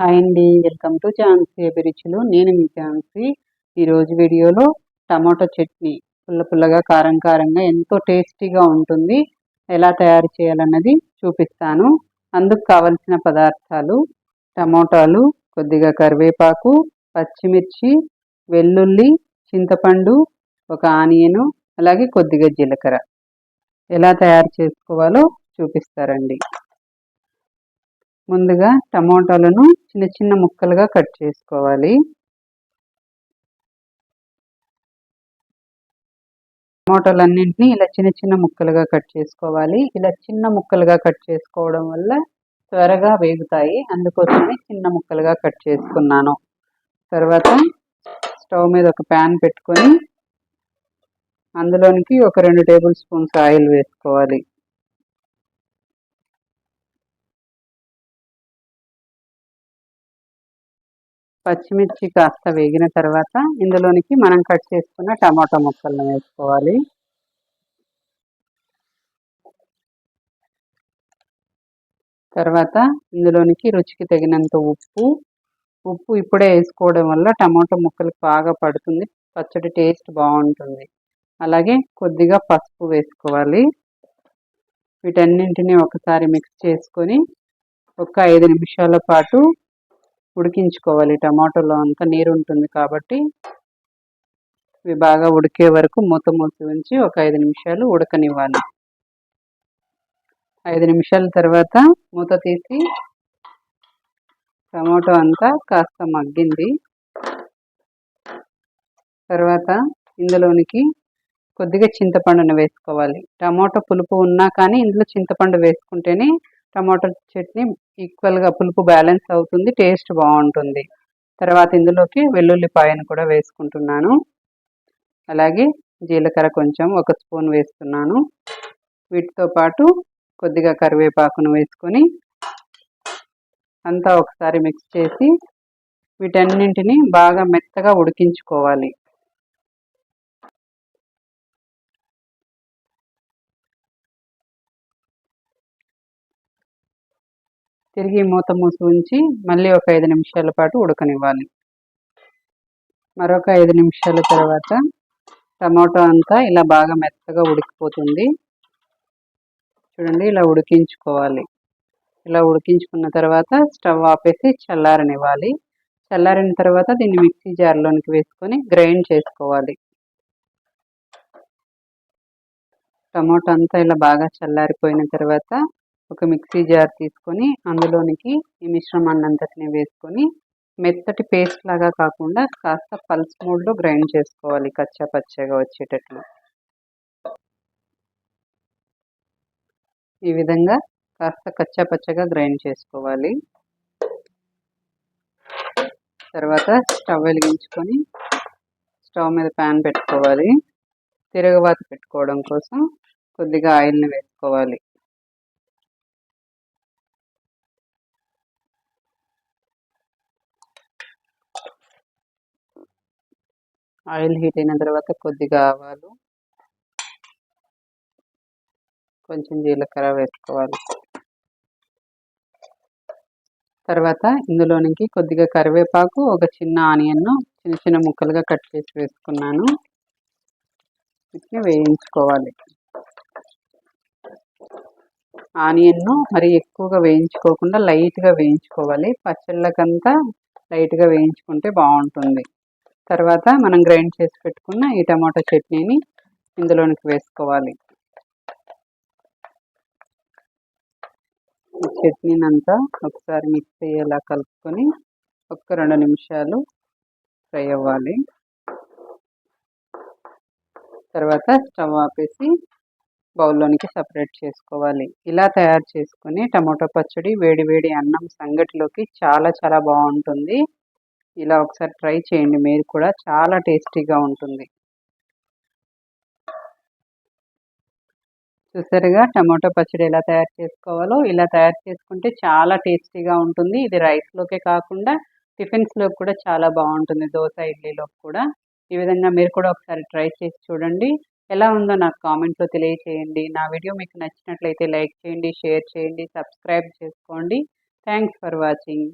Hi అండి, welcome to Jhansi అభిరుచులు. నేను మీ ఝాన్సీ. ఈరోజు వీడియోలో టమాటో చట్నీ పుల్లగా కారం కారంగా ఎంతో టేస్టీగా ఉంటుంది. ఎలా తయారు చేయాలన్నది చూపిస్తాను. అందుకు కావలసిన పదార్థాలు: టమోటాలు, కొద్దిగా కరివేపాకు, పచ్చిమిర్చి, వెల్లుల్లి, చింతపండు, ఒక ఆనియను, అలాగే కొద్దిగా జీలకర్ర. ఎలా తయారు చేసుకోవాలో చూపిస్తారండి. ముందుగా టమోటాలను చిన్న చిన్న ముక్కలుగా కట్ చేసుకోవాలి. టమోటాలన్నింటినీ ఇలా చిన్న చిన్న ముక్కలుగా కట్ చేసుకోవాలి. ఇలా చిన్న ముక్కలుగా కట్ చేసుకోవడం వల్ల త్వరగా వేగుతాయి. అందుకోసమే చిన్న ముక్కలుగా కట్ చేసుకున్నాను. తర్వాత స్టవ్ మీద ఒక ప్యాన్ పెట్టుకొని అందులోనికి ఒక 2 టేబుల్ స్పూన్స్ ఆయిల్ వేసుకోవాలి. పచ్చిమిర్చి కాస్త వేగిన తర్వాత ఇందులోనికి మనం కట్ చేసుకున్న టమాటా ముక్కలను వేసుకోవాలి. తర్వాత ఇందులోనికి రుచికి తగినంత ఉప్పు ఇప్పుడే వేసుకోవడం వల్ల టమాటా ముక్కలకు బాగా పడుతుంది, పచ్చడి టేస్ట్ బాగుంటుంది. అలాగే కొద్దిగా పసుపు వేసుకోవాలి. వీటన్నింటినీ ఒకసారి మిక్స్ చేసుకొని ఒక 5 నిమిషాల పాటు ఉడికించుకోవాలి. టమాటోలో అంతా నీరు ఉంటుంది కాబట్టి ఇవి బాగా ఉడికే వరకు మూత మూసి ఉంచి ఒక 5 నిమిషాలు ఉడకనివ్వాలి. 5 నిమిషాల తర్వాత మూత తీసి టమాటో అంతా కాస్త మగ్గింది. తర్వాత ఇందులోనికి కొద్దిగా చింతపండును వేసుకోవాలి. టమాటో పులుపు ఉన్నా కానీ ఇందులో చింతపండు వేసుకుంటేనే టమాటో చట్నీ ఈక్వల్గా పులుపు బ్యాలెన్స్ అవుతుంది, టేస్ట్ బాగుంటుంది. తర్వాత ఇందులోకి వెల్లుల్లిపాయను కూడా వేసుకుంటున్నాను. అలాగే జీలకర్ర కొంచెం 1 స్పూన్ వేస్తున్నాను. వీటితో పాటు కొద్దిగా కరివేపాకును వేసుకొని అంతా ఒకసారి మిక్స్ చేసి వీటన్నింటినీ బాగా మెత్తగా ఉడికించుకోవాలి. తిరిగి మూత మూసి ఉంచి మళ్ళీ ఒక 5 నిమిషాల పాటు ఉడకనివ్వాలి. మరొక 5 నిమిషాల తర్వాత టమాటో అంతా ఇలా బాగా మెత్తగా ఉడికిపోతుంది. చూడండి, ఇలా ఉడికించుకోవాలి. ఇలా ఉడికించుకున్న తర్వాత స్టవ్ ఆపేసి చల్లారనివ్వాలి. చల్లారిన తర్వాత దీన్ని మిక్సీ జార్లోనికి వేసుకొని గ్రైండ్ చేసుకోవాలి. టమాటో అంతా ఇలా బాగా చల్లారిపోయిన తర్వాత ఒక మిక్సీ జార్ తీసుకొని అందులోనికి ఈ మిశ్రమాన్ని అంతటిని వేసుకొని మెత్తటి పేస్ట్ లాగా కాకుండా కాస్త పల్స్ మోడ్లో గ్రైండ్ చేసుకోవాలి, కచ్చా పచ్చగా వచ్చేటట్లు. ఈ విధంగా కాస్త కచ్చా పచ్చగా గ్రైండ్ చేసుకోవాలి. తర్వాత స్టవ్ వెలిగించుకొని స్టవ్ మీద ప్యాన్ పెట్టుకోవాలి. తిరగబాత పెట్టుకోవడం కోసం కొద్దిగా ఆయిల్ని వేసుకోవాలి. ఆయిల్ హీట్ అయిన తర్వాత కొద్దిగా ఆవాలు, కొంచెం జీలకర్ర వేసుకోవాలి. తర్వాత ఇందులోనికి కొద్దిగా కరివేపాకు, ఒక చిన్న ఆనియన్ను చిన్న చిన్న ముక్కలుగా కట్ చేసి వేసుకున్నాను. వీటిని వేయించుకోవాలి. ఆనియన్ను మరి ఎక్కువగా వేయించుకోకుండా లైట్గా వేయించుకోవాలి. పచ్చళ్ళకంతా లైట్గా వేయించుకుంటే బాగుంటుంది. తర్వాత మనం గ్రైండ్ చేసి పెట్టుకున్న ఈ టమాటో చట్నీని ఇందులోనికి వేసుకోవాలి. ఈ చట్నీని అంతా ఒకసారి మిక్స్ అయ్యేలా కలుపుకొని ఒక 2 నిమిషాలు ఫ్రై అవ్వాలి. తర్వాత స్టవ్ ఆపేసి బౌల్లోనికి సపరేట్ చేసుకోవాలి. ఇలా తయారు చేసుకుని టమాటో పచ్చడి వేడి వేడి అన్నం సంగటిలోకి చాలా చాలా బాగుంటుంది. ఇలా ఒకసారి ట్రై చేయండి, మీరు కూడా చాలా టేస్టీగా ఉంటుంది. చూసారుగా టమాటో పచ్చడి ఎలా తయారు చేసుకోవాలో. ఇలా తయారు చేసుకుంటే చాలా టేస్టీగా ఉంటుంది. ఇది రైస్లోకే కాకుండా టిఫిన్స్లోకి కూడా చాలా బాగుంటుంది, దోశ ఇడ్లీలోకి కూడా. ఈ విధంగా మీరు కూడా ఒకసారి ట్రై చేసి చూడండి. ఎలా ఉందో నాకు కామెంట్లో తెలియచేయండి. నా వీడియో మీకు నచ్చినట్లయితే లైక్ చేయండి, షేర్ చేయండి, సబ్స్క్రైబ్ చేసుకోండి. Thanks for watching.